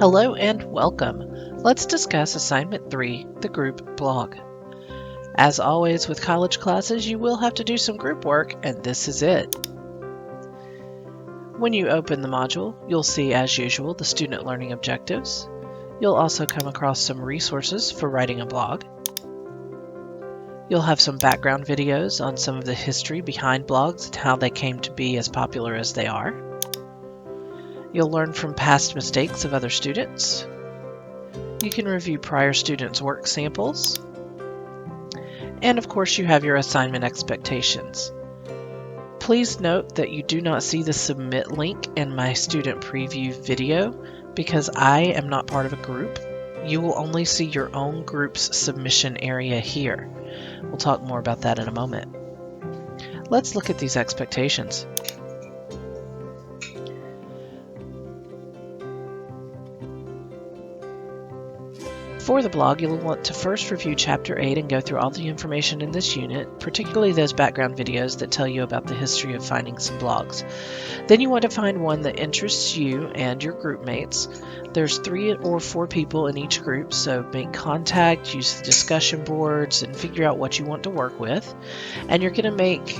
Hello and welcome. Let's discuss Assignment 3, the group blog. As always with college classes, you will have to do some group work, and this is it. When you open the module, you'll see, as usual, the student learning objectives. You'll also come across some resources for writing a blog. You'll have some background videos on some of the history behind blogs and how they came to be as popular as they are. You'll learn from past mistakes of other students. You can review prior students' work samples. And of course, you have your assignment expectations. Please note that you do not see the submit link in my student preview video because I am not part of a group. You will only see your own group's submission area here. We'll talk more about that in a moment. Let's look at these expectations. For the blog, you'll want to first review Chapter 8 and go through all the information in this unit, particularly those background videos that tell you about the history of finding some blogs. Then you want to find one that interests you and your group mates. There's 3 or 4 people in each group, so make contact, use the discussion boards, and figure out what you want to work with. And you're going to make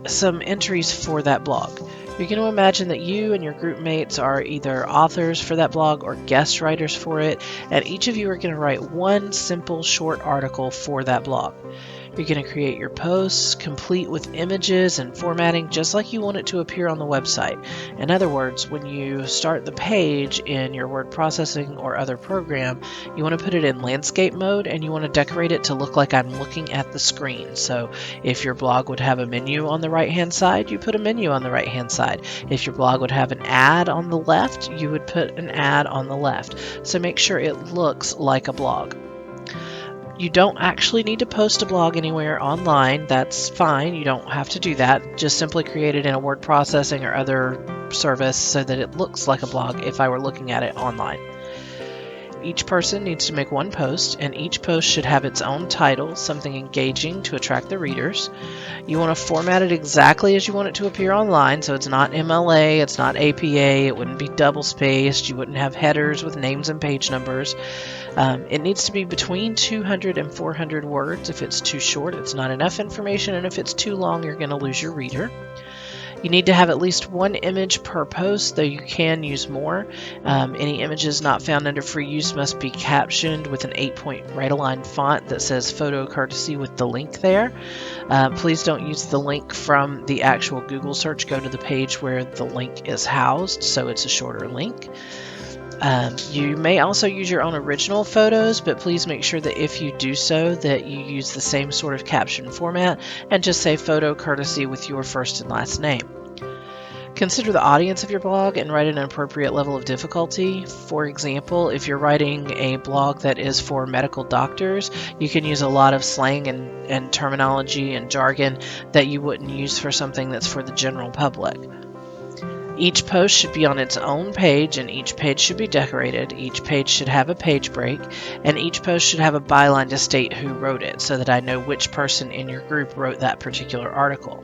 some entries for that blog. You're going to imagine that you and your group mates are either authors for that blog or guest writers for it, and each of you are going to write one simple short article for that blog. You're going to create your posts, complete with images and formatting just like you want it to appear on the website. In other words, when you start the page in your word processing or other program, you want to put it in landscape mode and you want to decorate it to look like I'm looking at the screen. So if your blog would have a menu on the right hand side, you put a menu on the right hand side. If your blog would have an ad on the left, you would put an ad on the left. So make sure it looks like a blog. You don't actually need to post a blog anywhere online. That's fine. You don't have to do that. Just simply create it in a word processing or other service so that it looks like a blog if I were looking at it online. Each person needs to make one post, and each post should have its own title, something engaging to attract the readers. You want to format it exactly as you want it to appear online, so it's not MLA, it's not APA, it wouldn't be double-spaced, you wouldn't have headers with names and page numbers. It needs to be between 200 and 400 words. If it's too short, it's not enough information, and if it's too long, you're going to lose your reader. You need to have at least one image per post, though you can use more. Any images not found under free use must be captioned with an 8-point right-aligned font that says photo courtesy with the link there. Please don't use the link from the actual Google search. Go to the page where the link is housed, so it's a shorter link. You may also use your own original photos, but please make sure that if you do so, that you use the same sort of caption format and just say photo courtesy with your first and last name. Consider the audience of your blog and write an appropriate level of difficulty. For example, if you're writing a blog that is for medical doctors, you can use a lot of slang and terminology and jargon that you wouldn't use for something that's for the general public. Each post should be on its own page, and each page should be decorated. Each page should have a page break, and each post should have a byline to state who wrote it so that I know which person in your group wrote that particular article.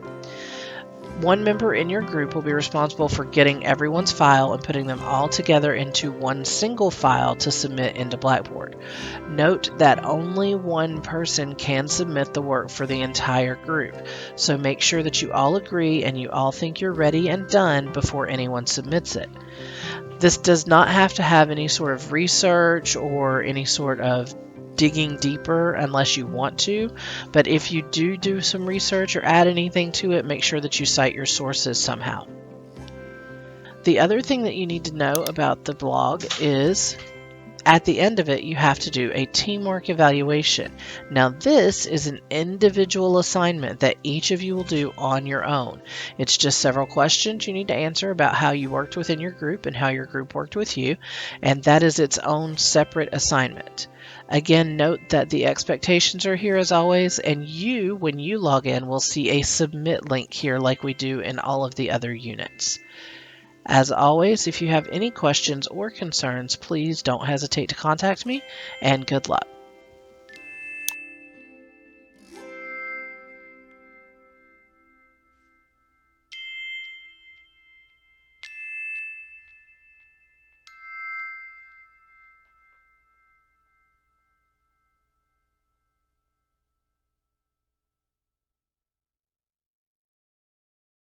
One member in your group will be responsible for getting everyone's file and putting them all together into one single file to submit into Blackboard. Note that only one person can submit the work for the entire group, so make sure that you all agree and you all think you're ready and done before anyone submits it. This does not have to have any sort of research or any sort of digging deeper unless you want to, but if you do some research or add anything to it, make sure that you cite your sources somehow. The other thing that you need to know about the blog is at the end of it, you have to do a teamwork evaluation. Now, this is an individual assignment that each of you will do on your own. It's just several questions you need to answer about how you worked within your group and how your group worked with you, and that is its own separate assignment. Again, note that the expectations are here as always, and you, when you log in, will see a submit link here like we do in all of the other units. As always, if you have any questions or concerns, please don't hesitate to contact me, and good luck.